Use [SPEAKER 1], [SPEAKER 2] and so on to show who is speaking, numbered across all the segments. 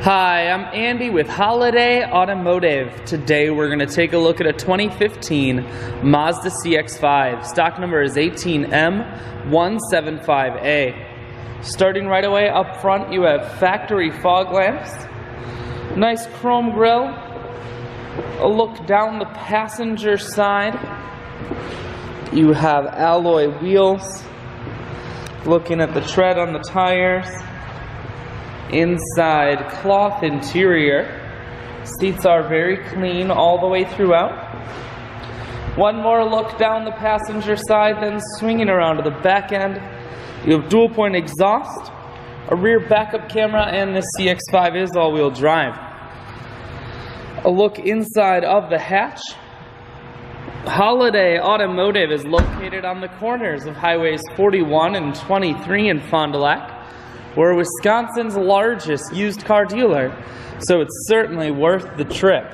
[SPEAKER 1] Hi, I'm Andy with Holiday Automotive. Today we're going to take a look at a 2015 Mazda CX-5. Stock number is 18M175A. Starting right away up front, you have factory fog lamps, nice chrome grille, a look down the passenger side. You have alloy wheels, looking at the tread on the tires. Inside, cloth interior. Seats are very clean all the way throughout. One more look down the passenger side, then swinging around to the back end. You have dual point exhaust, a rear backup camera, and this CX-5 is all-wheel drive. A look inside of the hatch. Holiday Automotive is located on the corners of highways 41 and 23 in Fond du Lac. We're Wisconsin's largest used car dealer, so it's certainly worth the trip.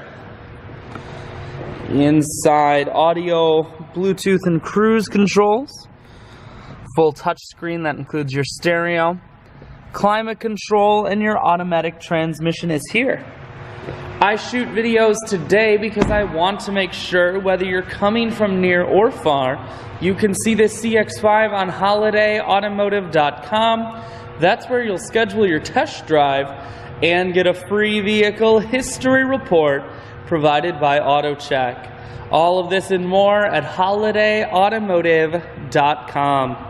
[SPEAKER 1] Inside, audio, Bluetooth, and cruise controls. Full touchscreen that includes your stereo. Climate control and your automatic transmission is here. I shoot videos today because I want to make sure whether you're coming from near or far, you can see this CX-5 on holidayautomotive.com. That's where you'll schedule your test drive and get a free vehicle history report provided by AutoCheck. All of this and more at holidayautomotive.com.